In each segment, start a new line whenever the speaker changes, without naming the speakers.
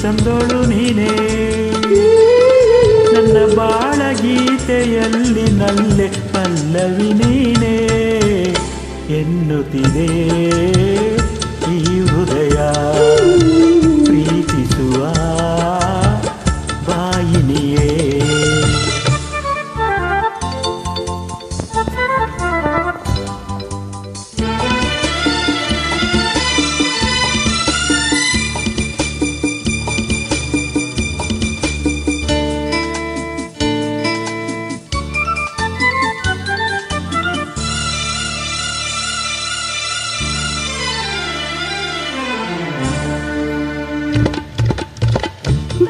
ತಂದೋಳು ನೀನೇ, ನನ್ನ ಬಾಳ ಗೀತೆಯಲ್ಲಿ ನಲ್ಲೆ ಪಲ್ಲವಿ ನೀನೇ ಎನ್ನುತ್ತಿದೆ ಈ ಹೃದಯ ಪ್ರೀತಿಸುವ ಬಾಯಿನಿಯೇ.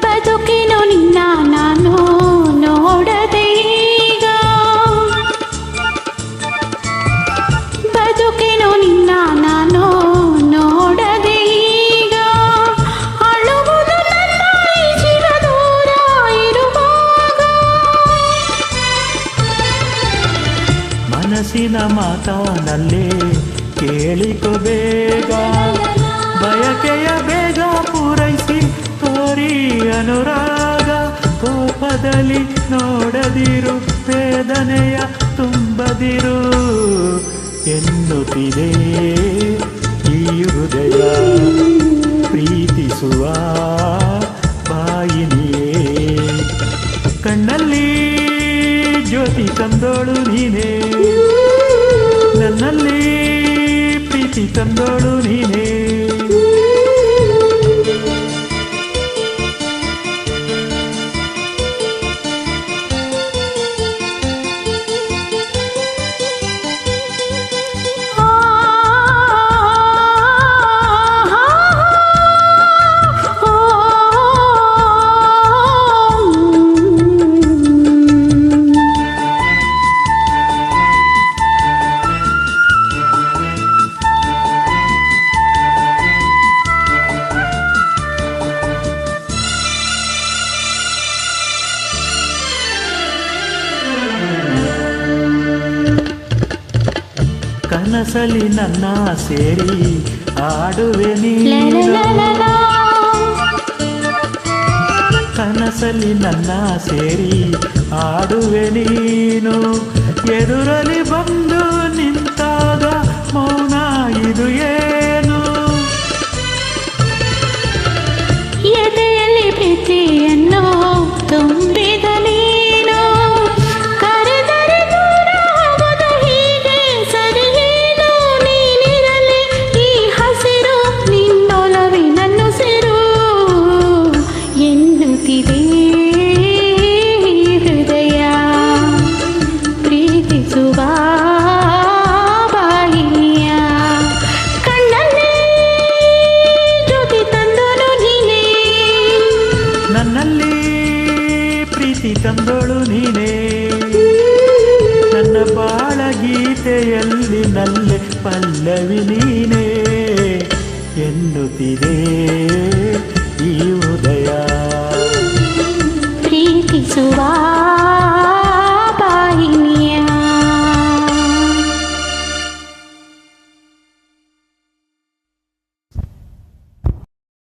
ಬದುಕಿನು ನಿನ್ನ ನಾನು ನೋಡದೆ ಈಗ, ಬದುಕಿನು ನಿನ್ನ ನಾನು ನೋಡದೆ ಈಗ, ಅಳುವುದು ನನ್ನ ಈ ಚಿರ ದೂರ ಇರುವಾಗ.
ಮನಸ್ಸಿನ ಮಾತಾನಲ್ಲೇ ಕೇಳಿಕೊ ಬೇಗ, ಬಯಕೆಯ ಬೇಗ ಪೂರೈಸಿ ತೋರಿ ಅನುರಾಗ. ಕೋಪದಲ್ಲಿ ನೋಡದಿರು, ವೇದನೆಯ ತುಂಬದಿರು ಎನ್ನುತ್ತಿದೆ ಈ ಹೃದಯ ಪ್ರೀತಿಸುವ ಬಾಯಿನಿಯೇ. ಕಣ್ಣಲ್ಲಿ ಜ್ಯೋತಿ ತಂದೋಳು ನೀನೇ, ನನ್ನಲ್ಲಿ ಪ್ರೀತಿ ತಂದೋಳು ನೀನೇ. ಕನಸಲಿ ನನ್ನ ಸೇರಿ ಆಡುವೆ ನೀನು, ಕನಸಲಿ ನನ್ನ ಸೇರಿ ಆಡುವೆ ನೀನು. ಎದುರಲ್ಲಿ ಬಂದು ನಿಂತಾಗ ಮೌನ ಇದು ಏನು?
ಎದೆಯಲ್ಲಿ ಪ್ರೀತಿಯನ್ನು ತುಂಬಿದ ನೀನು, ಕರೆದರೆ ದೂರ ಹೋಗದು ಹೀಗೆ ಸರಿಯೇನು? ನೀನಿರಲಿ ಈ ಹಸಿರು, ನಿನ್ನೊಲವಿನನ್ನುಸಿರು ಎನ್ನುತ್ತಿದೆ ಹೃದಯ ಪ್ರೀತಿಸುವ ಬಾಯಿನಿಯ. ಕಣ್ಣಲ್ಲಿ ಜ್ಯೋತಿ ತಂದೋಳು ನೀನೇ,
ನನ್ನಲ್ಲಿ ಪ್ರೀತಿ ತಂದೋಳು ನೀನೇ, ನನ್ನ ಬಾಳ ಗೀತೆಯಲ್ಲಿ ನಲ್ಲೆ ಪಲ್ಲವಿ ನೀನೇ ಎನ್ನುತ್ತಿದೆ